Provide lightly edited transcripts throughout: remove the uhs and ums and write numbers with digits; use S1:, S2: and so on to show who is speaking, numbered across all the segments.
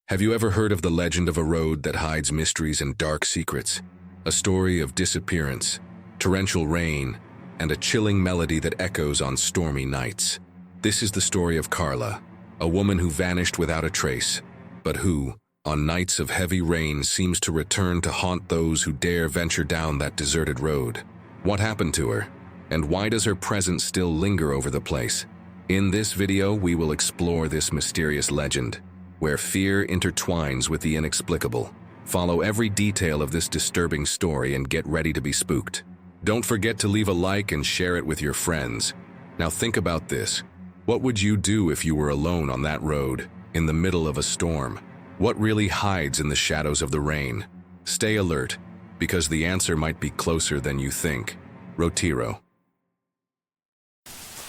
S1: Have you ever heard of the legend of a road that hides mysteries and dark secrets? A story of disappearance, torrential rain, and a chilling melody that echoes on stormy nights. This is the story of Carla, a woman who vanished without a trace, but who, on nights of heavy rain, seems to return to haunt those who dare venture down that deserted road. What happened to her? And why does her presence still linger over the place? In this video, we will explore this mysterious legend, where fear intertwines with the inexplicable. Follow every detail of this disturbing story and get ready to be spooked. Don't forget to leave a like and share it with your friends. Now think about this. What would you do if you were alone on that road, in the middle of a storm? What really hides in the shadows of the rain? Stay alert, because the answer might be closer than you think. Rotiro.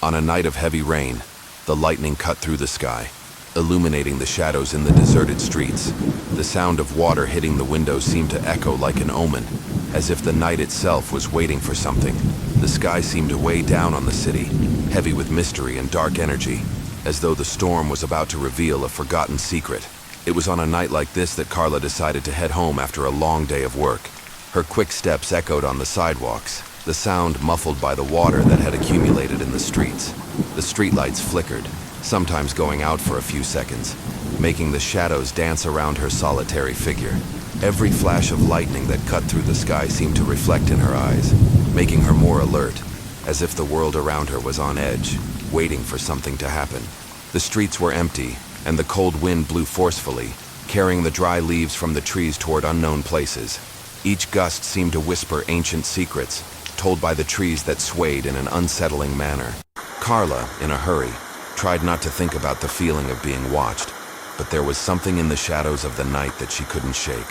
S2: On a night of heavy rain, the lightning cut through the sky, illuminating the shadows in the deserted streets. The sound of water hitting the windows seemed to echo like an omen, as if the night itself was waiting for something. The sky seemed to weigh down on the city, heavy with mystery and dark energy, as though the storm was about to reveal a forgotten secret. It was on a night like this that Carla decided to head home after a long day of work. Her quick steps echoed on the sidewalks, the sound muffled by the water that had accumulated in the streets. The streetlights flickered, sometimes going out for a few seconds, making the shadows dance around her solitary figure. Every flash of lightning that cut through the sky seemed to reflect in her eyes, making her more alert, as if the world around her was on edge, waiting for something to happen. The streets were empty, and the cold wind blew forcefully, carrying the dry leaves from the trees toward unknown places. Each gust seemed to whisper ancient secrets, told by the trees that swayed in an unsettling manner. Carla, in a hurry, tried not to think about the feeling of being watched, but there was something in the shadows of the night that she couldn't shake.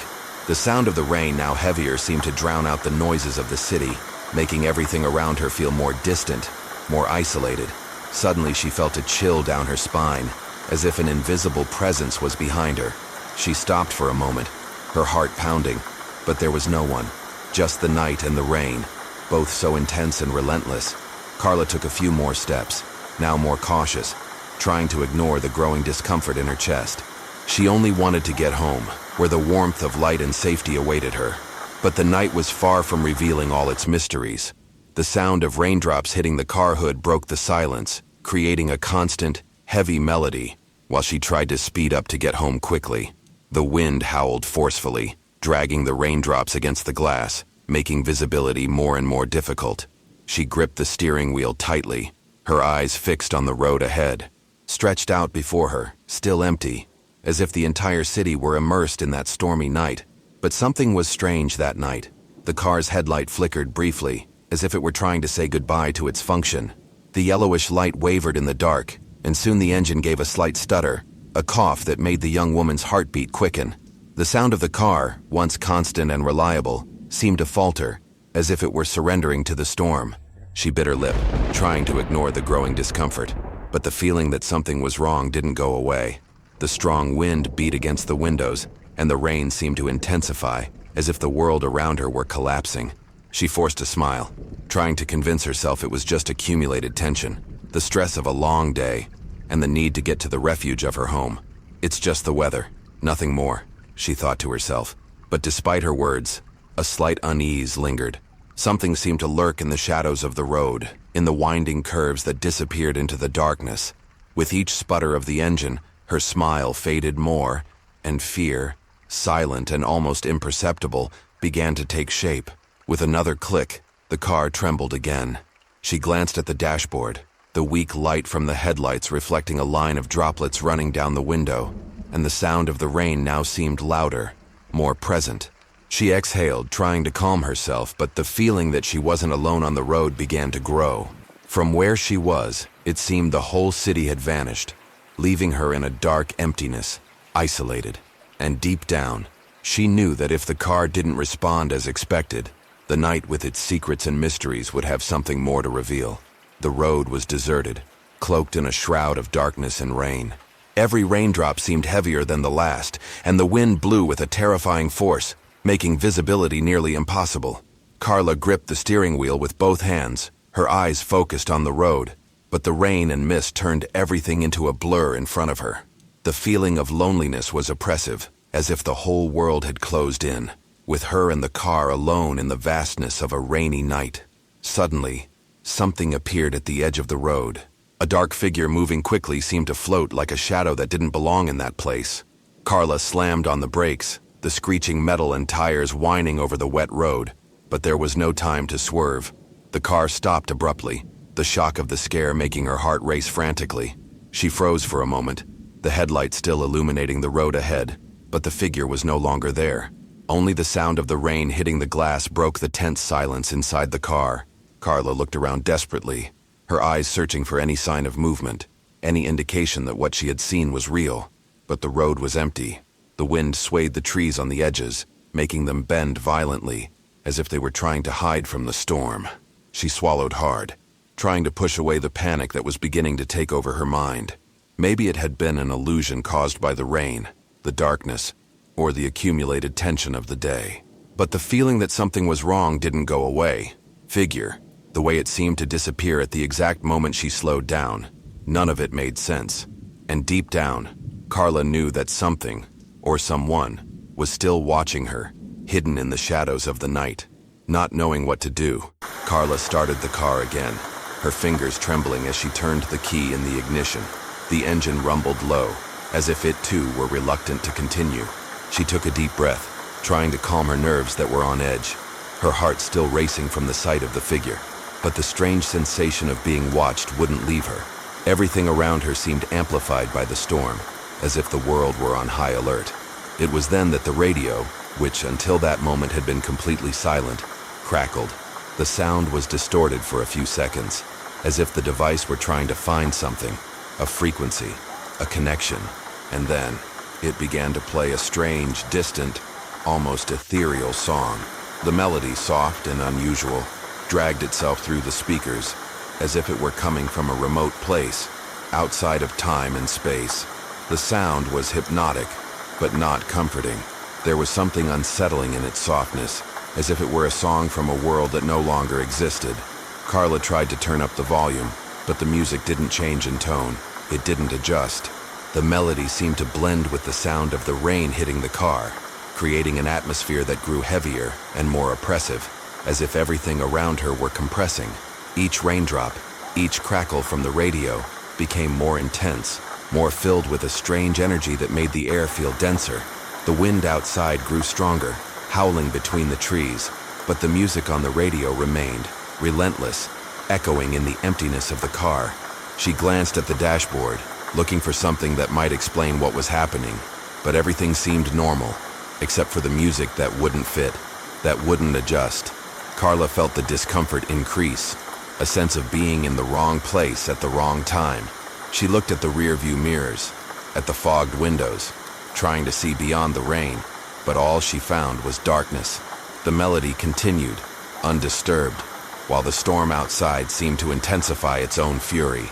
S2: The sound of the rain, now heavier, seemed to drown out the noises of the city, making everything around her feel more distant, more isolated. Suddenly she felt a chill down her spine, as if an invisible presence was behind her. She stopped for a moment, her heart pounding, but there was no one, just the night and the rain, both so intense and relentless. Carla took a few more steps, now more cautious, trying to ignore the growing discomfort in her chest. She only wanted to get home, where the warmth of light and safety awaited her. But the night was far from revealing all its mysteries. The sound of raindrops hitting the car hood broke the silence, creating a constant, heavy melody, while she tried to speed up to get home quickly. The wind howled forcefully, dragging the raindrops against the glass, making visibility more and more difficult. She gripped the steering wheel tightly, her eyes fixed on the road ahead, stretched out before her, still empty, as if the entire city were immersed in that stormy night. But something was strange that night. The car's headlight flickered briefly, as if it were trying to say goodbye to its function. The yellowish light wavered in the dark, and soon the engine gave a slight stutter, a cough that made the young woman's heartbeat quicken. The sound of the car, once constant and reliable, seemed to falter, as if it were surrendering to the storm. She bit her lip, trying to ignore the growing discomfort, but the feeling that something was wrong didn't go away. The strong wind beat against the windows, and the rain seemed to intensify, as if the world around her were collapsing. She forced a smile, trying to convince herself it was just accumulated tension, the stress of a long day, and the need to get to the refuge of her home. It's just the weather, nothing more, she thought to herself. But despite her words, a slight unease lingered. Something seemed to lurk in the shadows of the road, in the winding curves that disappeared into the darkness. With each sputter of the engine, her smile faded more, and fear, silent and almost imperceptible, began to take shape. With another click, the car trembled again. She glanced at the dashboard, the weak light from the headlights reflecting a line of droplets running down the window, and the sound of the rain now seemed louder, more present. She exhaled, trying to calm herself, but the feeling that she wasn't alone on the road began to grow. From where she was, it seemed the whole city had vanished, leaving her in a dark emptiness, isolated. And deep down, she knew that if the car didn't respond as expected, the night with its secrets and mysteries would have something more to reveal. The road was deserted, cloaked in a shroud of darkness and rain. Every raindrop seemed heavier than the last, and the wind blew with a terrifying force, making visibility nearly impossible. Carla gripped the steering wheel with both hands, her eyes focused on the road, but the rain and mist turned everything into a blur in front of her. The feeling of loneliness was oppressive, as if the whole world had closed in, with her and the car alone in the vastness of a rainy night. Suddenly, something appeared at the edge of the road. A dark figure moving quickly seemed to float like a shadow that didn't belong in that place. Carla slammed on the brakes, the screeching metal and tires whining over the wet road, but there was no time to swerve. The car stopped abruptly, the shock of the scare making her heart race frantically. She froze for a moment, the headlights still illuminating the road ahead, but the figure was no longer there. Only the sound of the rain hitting the glass broke the tense silence inside the car. Carla looked around desperately, her eyes searching for any sign of movement, any indication that what she had seen was real. But the road was empty. The wind swayed the trees on the edges, making them bend violently, as if they were trying to hide from the storm. She swallowed hard, trying to push away the panic that was beginning to take over her mind. Maybe it had been an illusion caused by the rain, the darkness, or the accumulated tension of the day. But the feeling that something was wrong didn't go away. Figure, the way it seemed to disappear at the exact moment she slowed down, none of it made sense. And deep down, Carla knew that something, or someone, was still watching her, hidden in the shadows of the night. Not knowing what to do, Carla started the car again, her fingers trembling as she turned the key in the ignition. The engine rumbled low, as if it too were reluctant to continue. She took a deep breath, trying to calm her nerves that were on edge, her heart still racing from the sight of the figure. But the strange sensation of being watched wouldn't leave her. Everything around her seemed amplified by the storm, as if the world were on high alert. It was then that the radio, which until that moment had been completely silent, crackled. The sound was distorted for a few seconds, as if the device were trying to find something, a frequency, a connection, and then it began to play a strange, distant, almost ethereal song. The melody, soft and unusual, dragged itself through the speakers, as if it were coming from a remote place, outside of time and space. The sound was hypnotic, but not comforting. There was something unsettling in its softness, as if it were a song from a world that no longer existed. Carla tried to turn up the volume, but the music didn't change in tone. It didn't adjust. The melody seemed to blend with the sound of the rain hitting the car, creating an atmosphere that grew heavier and more oppressive, as if everything around her were compressing. Each raindrop, each crackle from the radio, became more intense, more filled with a strange energy that made the air feel denser. The wind outside grew stronger, howling between the trees, but the music on the radio remained, relentless, echoing in the emptiness of the car. She glanced at the dashboard, looking for something that might explain what was happening, but everything seemed normal, except for the music that wouldn't fit, that wouldn't adjust. Carla felt the discomfort increase, a sense of being in the wrong place at the wrong time. She looked at the rearview mirrors, at the fogged windows, trying to see beyond the rain, but all she found was darkness. The melody continued, undisturbed, while the storm outside seemed to intensify its own fury.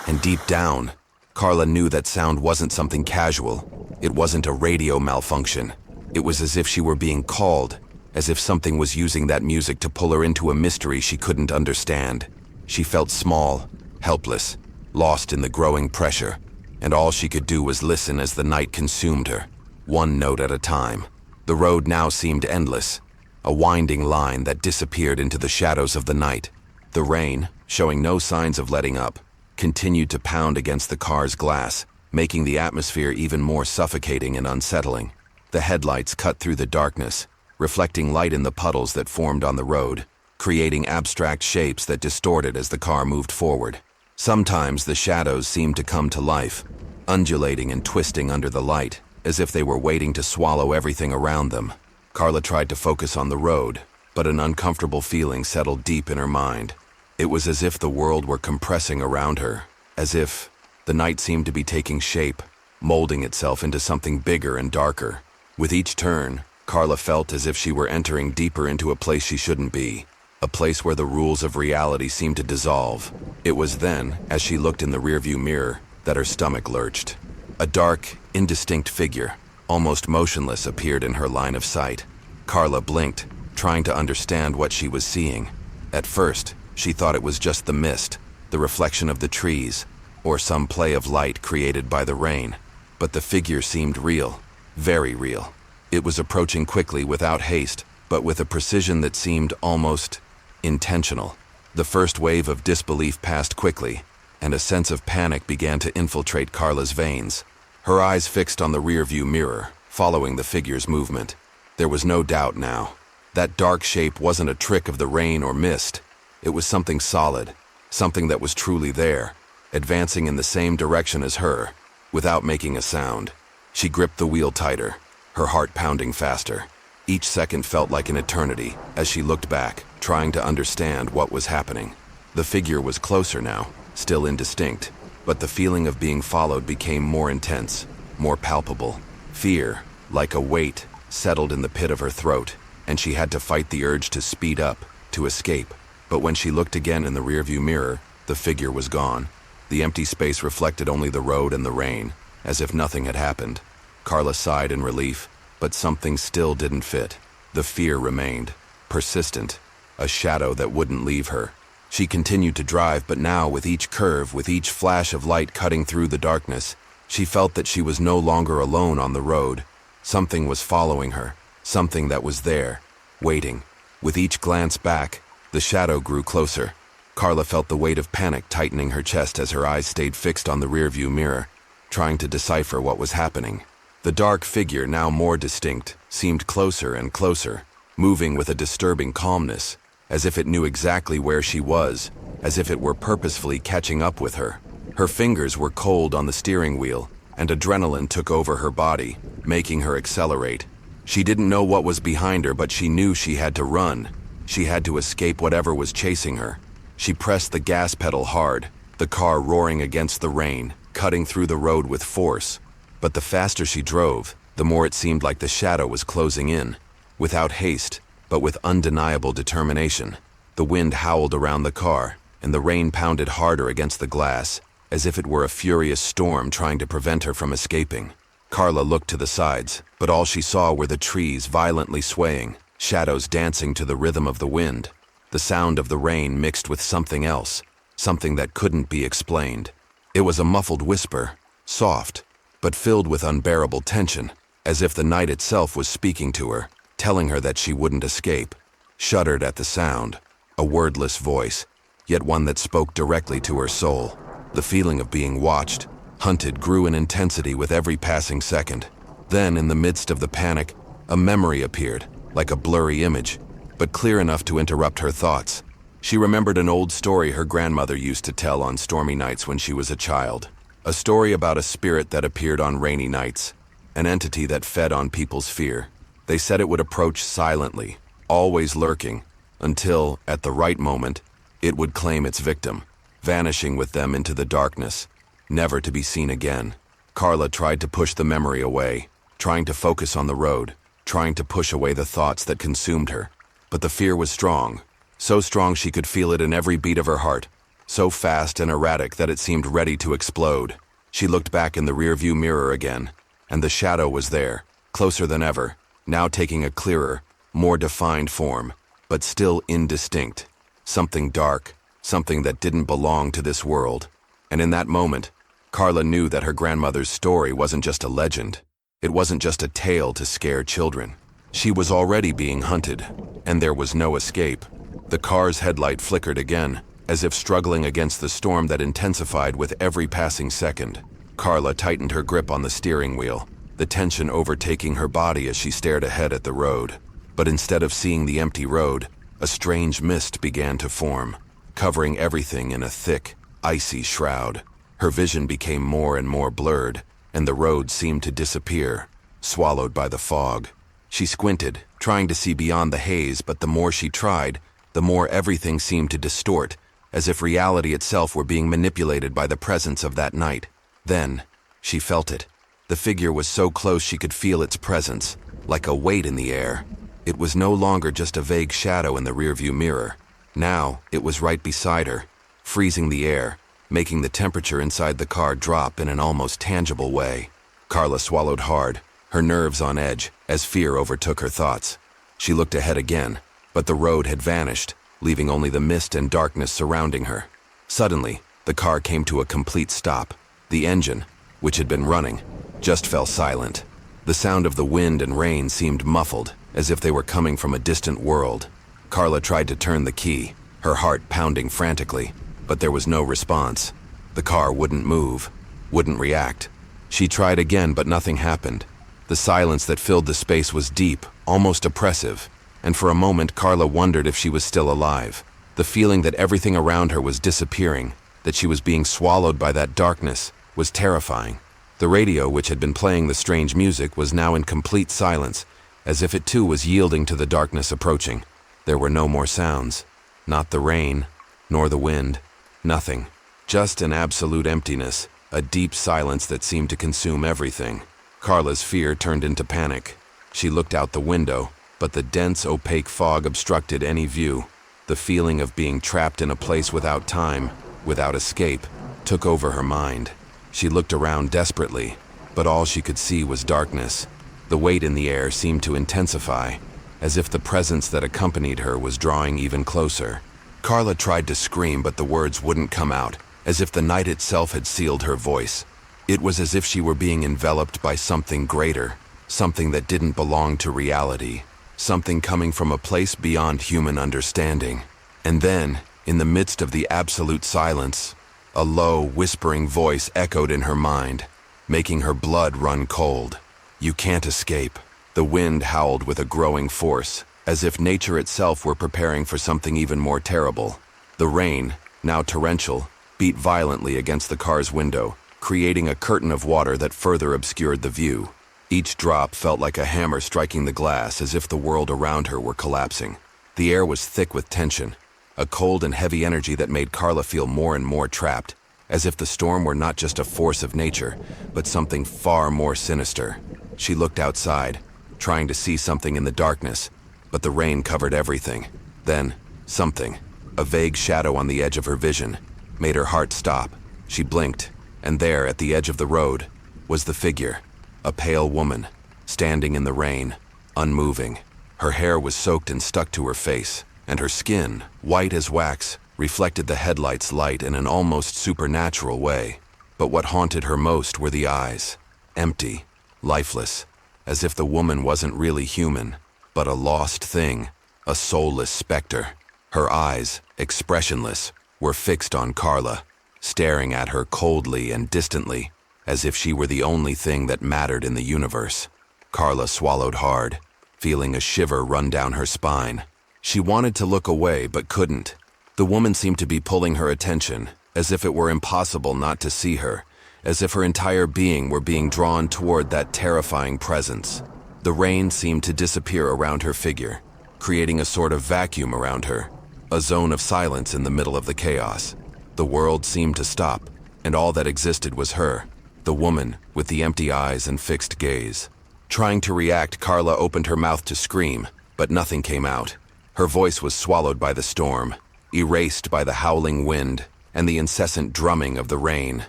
S2: And deep down, Carla knew that sound wasn't something casual. It wasn't a radio malfunction. It was as if she were being called, as if something was using that music to pull her into a mystery she couldn't understand. She felt small, helpless, lost in the growing pressure, and all she could do was listen as the night consumed her, one note at a time. The road now seemed endless, a winding line that disappeared into the shadows of the night. The rain, showing no signs of letting up, continued to pound against the car's glass, making the atmosphere even more suffocating and unsettling. The headlights cut through the darkness, reflecting light in the puddles that formed on the road, creating abstract shapes that distorted as the car moved forward. Sometimes the shadows seemed to come to life, undulating and twisting under the light, as if they were waiting to swallow everything around them. Carla tried to focus on the road, but an uncomfortable feeling settled deep in her mind. It was as if the world were compressing around her, as if the night seemed to be taking shape, molding itself into something bigger and darker. With each turn, Carla felt as if she were entering deeper into a place she shouldn't be, a place where the rules of reality seemed to dissolve. It was then, as she looked in the rearview mirror, that her stomach lurched. A dark, indistinct figure, almost motionless, appeared in her line of sight. Carla blinked, trying to understand what she was seeing. At first, she thought it was just the mist, the reflection of the trees, or some play of light created by the rain. But the figure seemed real, very real. It was approaching quickly without haste, but with a precision that seemed almost intentional. The first wave of disbelief passed quickly, and a sense of panic began to infiltrate Carla's veins. Her eyes fixed on the rearview mirror, following the figure's movement. There was no doubt now. That dark shape wasn't a trick of the rain or mist. It was something solid, something that was truly there, advancing in the same direction as her, without making a sound. She gripped the wheel tighter, her heart pounding faster. Each second felt like an eternity as she looked back, trying to understand what was happening. The figure was closer now, still indistinct, but the feeling of being followed became more intense, more palpable. Fear, like a weight, settled in the pit of her throat, and she had to fight the urge to speed up, to escape. But when she looked again in the rearview mirror, the figure was gone. The empty space reflected only the road and the rain, as if nothing had happened. Carla sighed in relief, but something still didn't fit. The fear remained, persistent, a shadow that wouldn't leave her. She continued to drive, but now with each curve, with each flash of light cutting through the darkness, she felt that she was no longer alone on the road. Something was following her, something that was there, waiting. With each glance back, the shadow grew closer. Carla felt the weight of panic tightening her chest as her eyes stayed fixed on the rearview mirror, trying to decipher what was happening. The dark figure, now more distinct, seemed closer and closer, moving with a disturbing calmness, as if it knew exactly where she was, as if it were purposefully catching up with her. Her fingers were cold on the steering wheel, and adrenaline took over her body, making her accelerate. She didn't know what was behind her, but she knew she had to run. She had to escape whatever was chasing her. She pressed the gas pedal hard, the car roaring against the rain, cutting through the road with force. But the faster she drove, the more it seemed like the shadow was closing in. Without haste, but with undeniable determination. The wind howled around the car, and the rain pounded harder against the glass, as if it were a furious storm trying to prevent her from escaping. Carla looked to the sides, but all she saw were the trees violently swaying, shadows dancing to the rhythm of the wind. The sound of the rain mixed with something else, something that couldn't be explained. It was a muffled whisper, soft, but filled with unbearable tension, as if the night itself was speaking to her, telling her that she wouldn't escape. Shuddered at the sound, a wordless voice, yet one that spoke directly to her soul. The feeling of being watched, hunted, grew in intensity with every passing second. Then, in the midst of the panic, a memory appeared, like a blurry image, but clear enough to interrupt her thoughts. She remembered an old story her grandmother used to tell on stormy nights when she was a child. A story about a spirit that appeared on rainy nights, an entity that fed on people's fear. They said it would approach silently, always lurking, until, at the right moment, it would claim its victim, vanishing with them into the darkness, never to be seen again. Carla tried to push the memory away, trying to focus on the road, trying to push away the thoughts that consumed her. But the fear was strong, so strong she could feel it in every beat of her heart, so fast and erratic that it seemed ready to explode. She looked back in the rearview mirror again, and the shadow was there, closer than ever, now taking a clearer, more defined form, but still indistinct. Something dark, something that didn't belong to this world. And in that moment, Carla knew that her grandmother's story wasn't just a legend. It wasn't just a tale to scare children. She was already being hunted, and there was no escape. The car's headlight flickered again, as if struggling against the storm that intensified with every passing second. Carla tightened her grip on the steering wheel, the tension overtaking her body as she stared ahead at the road. But instead of seeing the empty road, a strange mist began to form, covering everything in a thick, icy shroud. Her vision became more and more blurred, and the road seemed to disappear, swallowed by the fog. She squinted, trying to see beyond the haze, but the more she tried, the more everything seemed to distort, as if reality itself were being manipulated by the presence of that night. Then, she felt it. The figure was so close she could feel its presence, like a weight in the air. It was no longer just a vague shadow in the rearview mirror. Now, it was right beside her, freezing the air, making the temperature inside the car drop in an almost tangible way. Carla swallowed hard, her nerves on edge, as fear overtook her thoughts. She looked ahead again, but the road had vanished, leaving only the mist and darkness surrounding her. Suddenly, the car came to a complete stop. The engine, which had been running, just fell silent. The sound of the wind and rain seemed muffled, as if they were coming from a distant world. Carla tried to turn the key, her heart pounding frantically, but there was no response. The car wouldn't move, wouldn't react. She tried again, but nothing happened. The silence that filled the space was deep, almost oppressive, and for a moment Carla wondered if she was still alive. The feeling that everything around her was disappearing, that she was being swallowed by that darkness, was terrifying. The radio, which had been playing the strange music, was now in complete silence, as if it too was yielding to the darkness approaching. There were no more sounds. Not the rain, nor the wind. Nothing. Just an absolute emptiness, a deep silence that seemed to consume everything. Carla's fear turned into panic. She looked out the window, but the dense, opaque fog obstructed any view. The feeling of being trapped in a place without time, without escape, took over her mind. She looked around desperately, but all she could see was darkness. The weight in the air seemed to intensify, as if the presence that accompanied her was drawing even closer. Carla tried to scream, but the words wouldn't come out, as if the night itself had sealed her voice. It was as if she were being enveloped by something greater, something that didn't belong to reality, something coming from a place beyond human understanding. And then, in the midst of the absolute silence, a low, whispering voice echoed in her mind, making her blood run cold. "You can't escape." The wind howled with a growing force, as if nature itself were preparing for something even more terrible. The rain, now torrential, beat violently against the car's window, creating a curtain of water that further obscured the view. Each drop felt like a hammer striking the glass, as if the world around her were collapsing. The air was thick with tension, a cold and heavy energy that made Carla feel more and more trapped, as if the storm were not just a force of nature, but something far more sinister. She looked outside, trying to see something in the darkness, but the rain covered everything. Then, something, a vague shadow on the edge of her vision, made her heart stop. She blinked, and there, at the edge of the road, was the figure, a pale woman, standing in the rain, unmoving. Her hair was soaked and stuck to her face, and her skin, white as wax, reflected the headlights' light in an almost supernatural way. But what haunted her most were the eyes, empty, lifeless, as if the woman wasn't really human, but a lost thing, a soulless specter. Her eyes, expressionless, were fixed on Carla, staring at her coldly and distantly, as if she were the only thing that mattered in the universe. Carla swallowed hard, feeling a shiver run down her spine. She wanted to look away, but couldn't. The woman seemed to be pulling her attention, as if it were impossible not to see her, as if her entire being were being drawn toward that terrifying presence. The rain seemed to disappear around her figure, creating a sort of vacuum around her, a zone of silence in the middle of the chaos. The world seemed to stop, and all that existed was her, the woman with the empty eyes and fixed gaze. Trying to react, Carla opened her mouth to scream, but nothing came out. Her voice was swallowed by the storm, erased by the howling wind and the incessant drumming of the rain.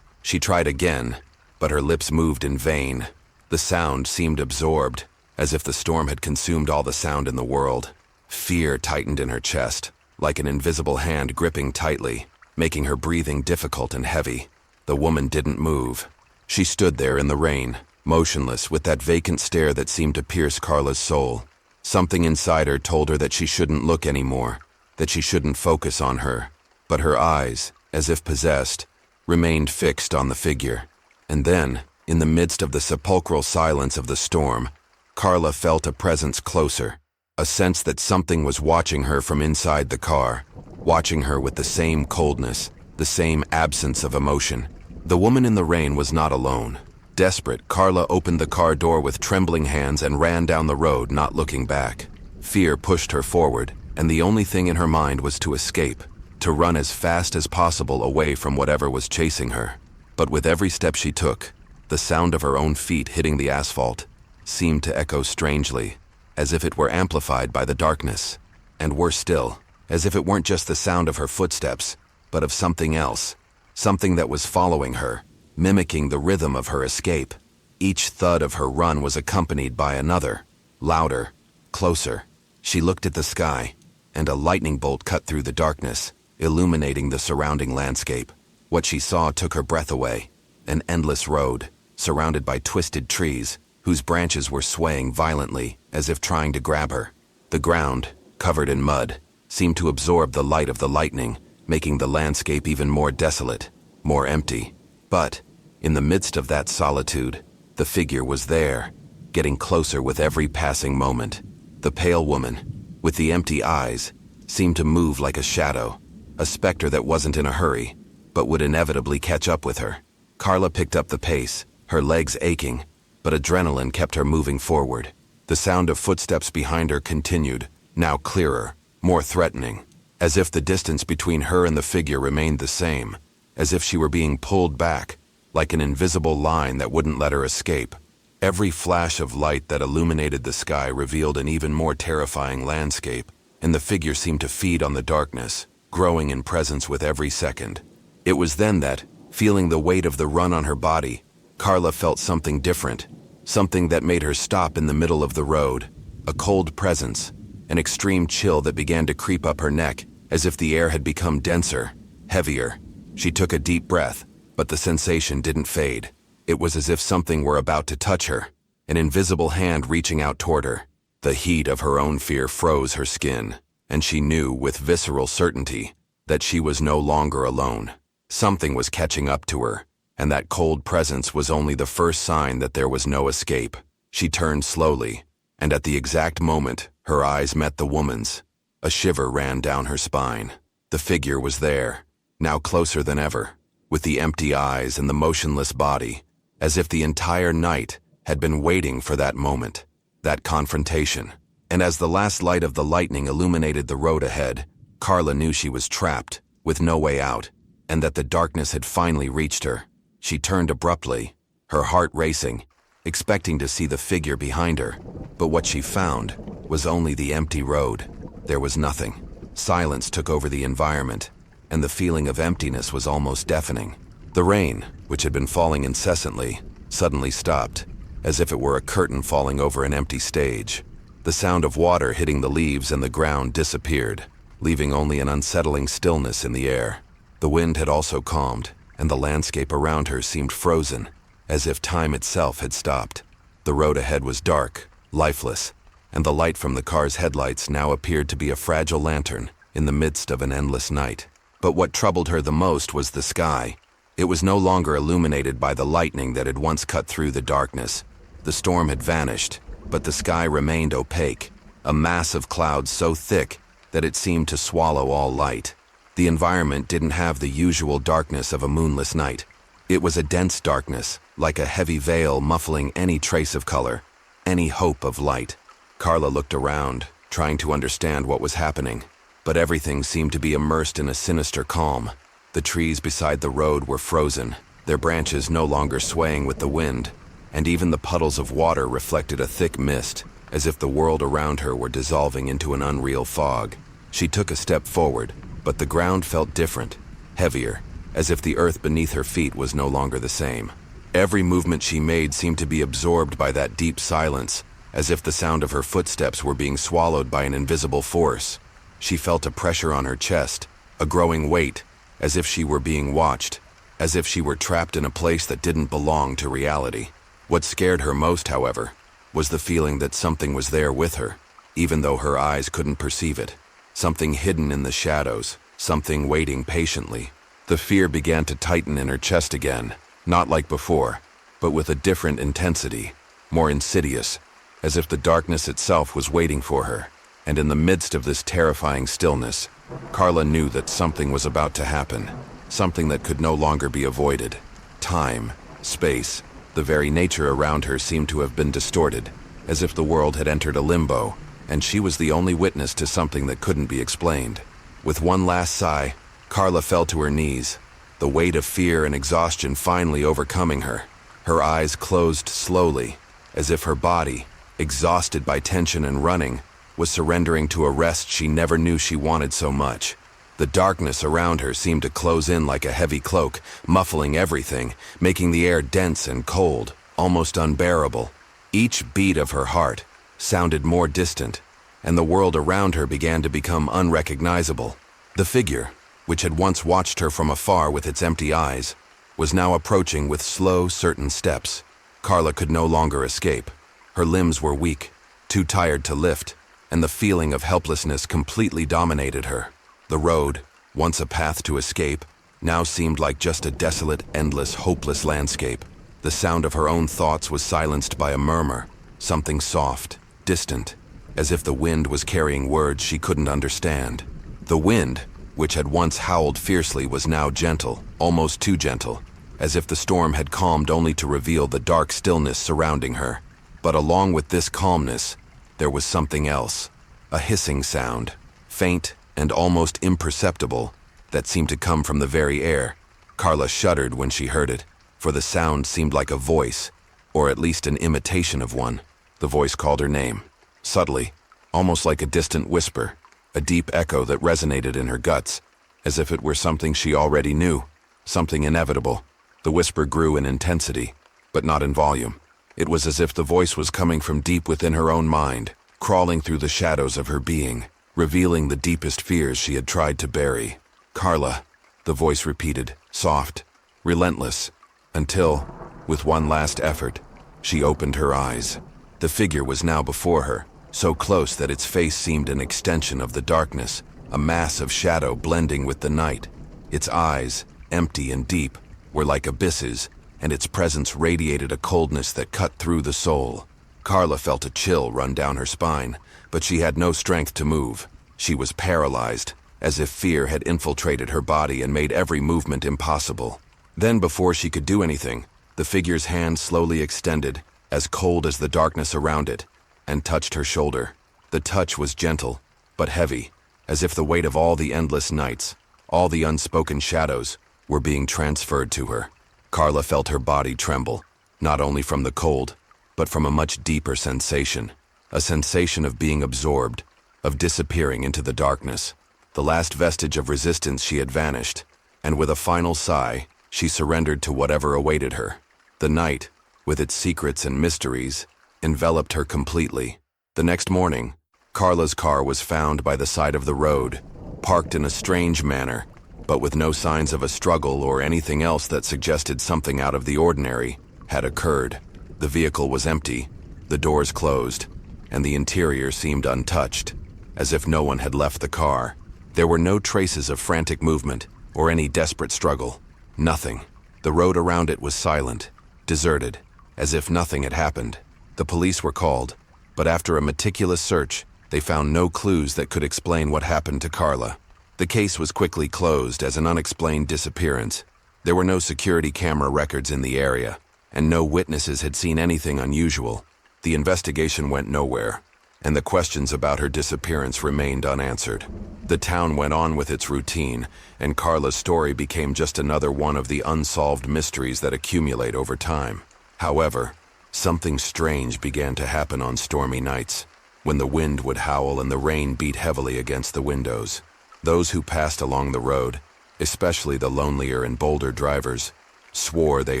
S2: She tried again, but her lips moved in vain. The sound seemed absorbed, as if the storm had consumed all the sound in the world. Fear tightened in her chest, like an invisible hand gripping tightly, making her breathing difficult and heavy. The woman didn't move. She stood there in the rain, motionless, with that vacant stare that seemed to pierce Carla's soul. Something inside her told her that she shouldn't look anymore, that she shouldn't focus on her. But her eyes, as if possessed, remained fixed on the figure. And then, in the midst of the sepulchral silence of the storm, Carla felt a presence closer, a sense that something was watching her from inside the car, watching her with the same coldness, the same absence of emotion. The woman in the rain was not alone. Desperate, Carla opened the car door with trembling hands and ran down the road, not looking back. Fear pushed her forward, and the only thing in her mind was to escape, to run as fast as possible away from whatever was chasing her. But with every step she took, the sound of her own feet hitting the asphalt seemed to echo strangely, as if it were amplified by the darkness. And worse still, as if it weren't just the sound of her footsteps, but of something else, something that was following her, mimicking the rhythm of her escape. Each thud of her run was accompanied by another, louder, closer. She looked at the sky, and a lightning bolt cut through the darkness, illuminating the surrounding landscape. What she saw took her breath away. An endless road, surrounded by twisted trees, whose branches were swaying violently, as if trying to grab her. The ground, covered in mud, seemed to absorb the light of the lightning, making the landscape even more desolate, more empty. But, in the midst of that solitude, the figure was there, getting closer with every passing moment. The pale woman, with the empty eyes, seemed to move like a shadow, a specter that wasn't in a hurry, but would inevitably catch up with her. Carla picked up the pace, her legs aching, but adrenaline kept her moving forward. The sound of footsteps behind her continued, now clearer, more threatening, as if the distance between her and the figure remained the same, as if she were being pulled back, like an invisible line that wouldn't let her escape. Every flash of light that illuminated the sky revealed an even more terrifying landscape, and the figure seemed to feed on the darkness, growing in presence with every second. It was then that, feeling the weight of the run on her body, Carla felt something different, something that made her stop in the middle of the road, a cold presence, an extreme chill that began to creep up her neck, as if the air had become denser, heavier. She took a deep breath, but the sensation didn't fade. It was as if something were about to touch her, an invisible hand reaching out toward her. The heat of her own fear froze her skin, and she knew with visceral certainty that she was no longer alone. Something was catching up to her, and that cold presence was only the first sign that there was no escape. She turned slowly, and at the exact moment her eyes met the woman's, a shiver ran down her spine. The figure was there, now closer than ever, with the empty eyes and the motionless body, as if the entire night had been waiting for that moment, that confrontation. And as the last light of the lightning illuminated the road ahead, Carla knew she was trapped, with no way out, and that the darkness had finally reached her. She turned abruptly, her heart racing, expecting to see the figure behind her, but what she found was only the empty road. There was nothing. Silence took over the environment, and the feeling of emptiness was almost deafening. The rain, which had been falling incessantly, suddenly stopped, as if it were a curtain falling over an empty stage. The sound of water hitting the leaves and the ground disappeared, leaving only an unsettling stillness in the air. The wind had also calmed, and the landscape around her seemed frozen, as if time itself had stopped. The road ahead was dark, lifeless, and the light from the car's headlights now appeared to be a fragile lantern in the midst of an endless night. But what troubled her the most was the sky. It was no longer illuminated by the lightning that had once cut through the darkness. The storm had vanished, but the sky remained opaque, a mass of clouds so thick that it seemed to swallow all light. The environment didn't have the usual darkness of a moonless night. It was a dense darkness, like a heavy veil muffling any trace of color, any hope of light. Carla looked around, trying to understand what was happening, but everything seemed to be immersed in a sinister calm. The trees beside the road were frozen, their branches no longer swaying with the wind, and even the puddles of water reflected a thick mist, as if the world around her were dissolving into an unreal fog. She took a step forward, but the ground felt different, heavier, as if the earth beneath her feet was no longer the same. Every movement she made seemed to be absorbed by that deep silence, as if the sound of her footsteps were being swallowed by an invisible force. She felt a pressure on her chest, a growing weight, as if she were being watched, as if she were trapped in a place that didn't belong to reality. What scared her most, however, was the feeling that something was there with her, even though her eyes couldn't perceive it. Something hidden in the shadows, something waiting patiently. The fear began to tighten in her chest again, not like before, but with a different intensity, more insidious, as if the darkness itself was waiting for her. And in the midst of this terrifying stillness, Carla knew that something was about to happen, something that could no longer be avoided. Time, space, the very nature around her seemed to have been distorted, as if the world had entered a limbo, and she was the only witness to something that couldn't be explained. With one last sigh, Carla fell to her knees, the weight of fear and exhaustion finally overcoming her. Her eyes closed slowly, as if her body, exhausted by tension and running, was surrendering to a rest she never knew she wanted so much. The darkness around her seemed to close in like a heavy cloak, muffling everything, making the air dense and cold, almost unbearable. Each beat of her heart sounded more distant, and the world around her began to become unrecognizable. The figure, which had once watched her from afar with its empty eyes, was now approaching with slow, certain steps. Carla could no longer escape. Her limbs were weak, too tired to lift, and the feeling of helplessness completely dominated her. The road, once a path to escape, now seemed like just a desolate, endless, hopeless landscape. The sound of her own thoughts was silenced by a murmur, something soft, distant, as if the wind was carrying words she couldn't understand. The wind, which had once howled fiercely, was now gentle, almost too gentle, as if the storm had calmed only to reveal the dark stillness surrounding her. But along with this calmness, there was something else, a hissing sound, faint and almost imperceptible, that seemed to come from the very air. Carla shuddered when she heard it, for the sound seemed like a voice, or at least an imitation of one. The voice called her name, subtly, almost like a distant whisper, a deep echo that resonated in her guts, as if it were something she already knew, something inevitable. The whisper grew in intensity, but not in volume. It was as if the voice was coming from deep within her own mind, crawling through the shadows of her being, revealing the deepest fears she had tried to bury. "Carla," the voice repeated, soft, relentless, until, with one last effort, she opened her eyes. The figure was now before her, so close that its face seemed an extension of the darkness, a mass of shadow blending with the night. Its eyes, empty and deep, were like abysses, and its presence radiated a coldness that cut through the soul. Carla felt a chill run down her spine, but she had no strength to move. She was paralyzed, as if fear had infiltrated her body and made every movement impossible. Then, before she could do anything, the figure's hand slowly extended, as cold as the darkness around it, and touched her shoulder. The touch was gentle, but heavy, as if the weight of all the endless nights, all the unspoken shadows, were being transferred to her. Carla felt her body tremble, not only from the cold, but from a much deeper sensation, a sensation of being absorbed, of disappearing into the darkness. The last vestige of resistance she had vanished, and with a final sigh, she surrendered to whatever awaited her. The night, with its secrets and mysteries, enveloped her completely. The next morning, Carla's car was found by the side of the road, parked in a strange manner, but with no signs of a struggle or anything else that suggested something out of the ordinary had occurred. The vehicle was empty, the doors closed, and the interior seemed untouched, as if no one had left the car. There were no traces of frantic movement or any desperate struggle. Nothing. The road around it was silent, deserted, as if nothing had happened. The police were called, but after a meticulous search, they found no clues that could explain what happened to Carla. The case was quickly closed as an unexplained disappearance. There were no security camera records in the area, and no witnesses had seen anything unusual. The investigation went nowhere, and the questions about her disappearance remained unanswered. The town went on with its routine, and Carla's story became just another one of the unsolved mysteries that accumulate over time. However, something strange began to happen on stormy nights, when the wind would howl and the rain beat heavily against the windows. Those who passed along the road, especially the lonelier and bolder drivers, swore they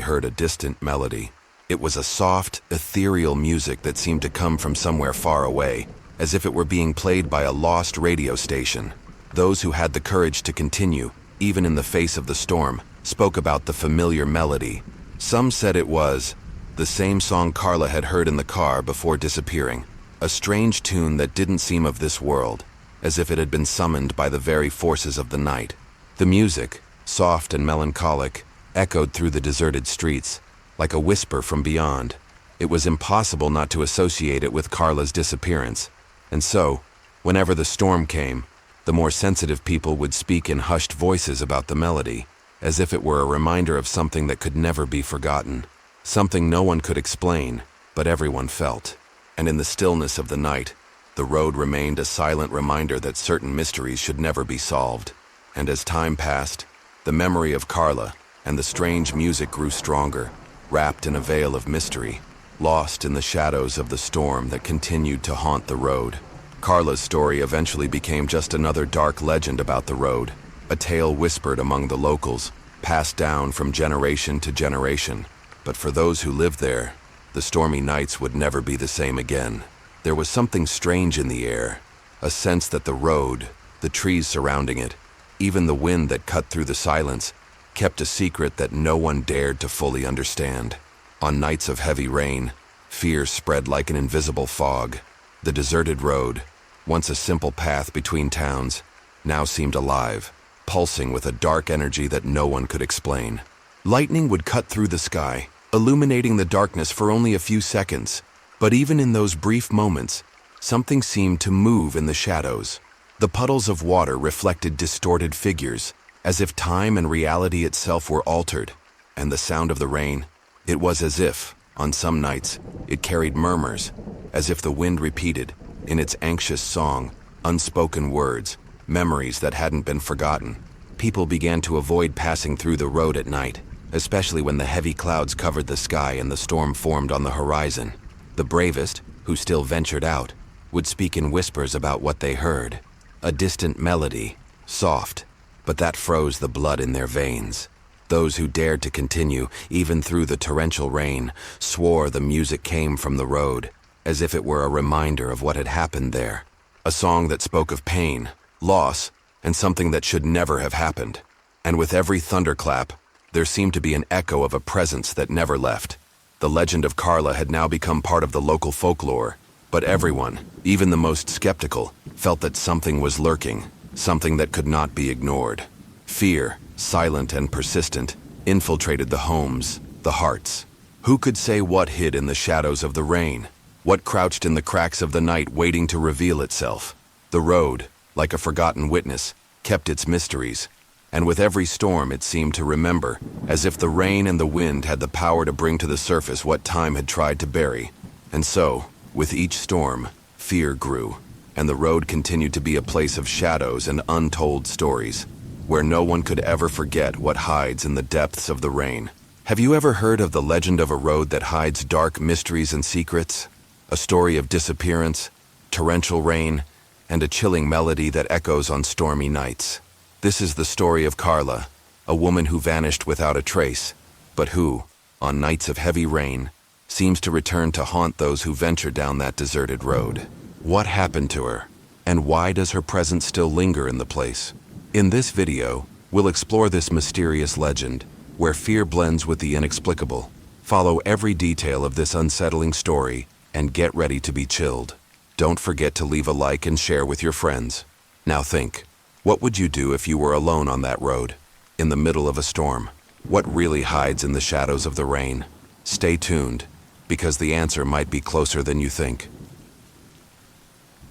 S2: heard a distant melody. It was a soft, ethereal music that seemed to come from somewhere far away, as if it were being played by a lost radio station. Those who had the courage to continue, even in the face of the storm, spoke about the familiar melody. Some said it was the same song Carla had heard in the car before disappearing, a strange tune that didn't seem of this world, as if it had been summoned by the very forces of the night. The music, soft and melancholic, echoed through the deserted streets, like a whisper from beyond. It was impossible not to associate it with Carla's disappearance, and so, whenever the storm came, the more sensitive people would speak in hushed voices about the melody, as if it were a reminder of something that could never be forgotten, something no one could explain, but everyone felt. And in the stillness of the night, the road remained a silent reminder that certain mysteries should never be solved. And as time passed, the memory of Carla and the strange music grew stronger, wrapped in a veil of mystery, lost in the shadows of the storm that continued to haunt the road. Carla's story eventually became just another dark legend about the road, a tale whispered among the locals, passed down from generation to generation. But for those who lived there, the stormy nights would never be the same again. There was something strange in the air, a sense that the road, the trees surrounding it, even the wind that cut through the silence, kept a secret that no one dared to fully understand. On nights of heavy rain, fear spread like an invisible fog. The deserted road, once a simple path between towns, now seemed alive, pulsing with a dark energy that no one could explain. Lightning would cut through the sky, illuminating the darkness for only a few seconds. But even in those brief moments, something seemed to move in the shadows. The puddles of water reflected distorted figures, as if time and reality itself were altered. And the sound of the rain, it was as if, on some nights, it carried murmurs, as if the wind repeated, in its anxious song, unspoken words, memories that hadn't been forgotten. People began to avoid passing through the road at night, especially when the heavy clouds covered the sky and the storm formed on the horizon. The bravest, who still ventured out, would speak in whispers about what they heard. A distant melody, soft, but that froze the blood in their veins. Those who dared to continue, even through the torrential rain, swore the music came from the road, as if it were a reminder of what had happened there. A song that spoke of pain, loss, and something that should never have happened. And with every thunderclap, there seemed to be an echo of a presence that never left. The legend of Carla had now become part of the local folklore, but everyone, even the most skeptical, felt that something was lurking, something that could not be ignored. Fear, silent and persistent, infiltrated the homes, the hearts. Who could say what hid in the shadows of the rain? What crouched in the cracks of the night waiting to reveal itself? The road, like a forgotten witness, kept its mysteries, and with every storm it seemed to remember, as if the rain and the wind had the power to bring to the surface what time had tried to bury. And so, with each storm, fear grew, and the road continued to be a place of shadows and untold stories, where no one could ever forget what hides in the depths of the rain. Have you ever heard of the legend of a road that hides dark mysteries and secrets? A story of disappearance, torrential rain, and a chilling melody that echoes on stormy nights. This is the story of Carla, a woman who vanished without a trace, but who, on nights of heavy rain, seems to return to haunt those who venture down that deserted road. What happened to her, and why does her presence still linger in the place? In this video, we'll explore this mysterious legend, where fear blends with the inexplicable. Follow every detail of this unsettling story, and get ready to be chilled. Don't forget to leave a like and share with your friends. Now think. What would you do if you were alone on that road, in the middle of a storm? What really hides in the shadows of the rain? Stay tuned, because the answer might be closer than you think.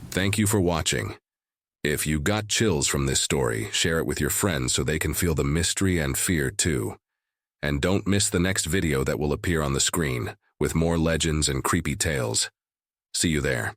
S1: Thank you for watching. If you got chills from this story, share it with your friends so they can feel the mystery and fear too. And don't miss the next video that will appear on the screen, with more legends and creepy tales. See you there.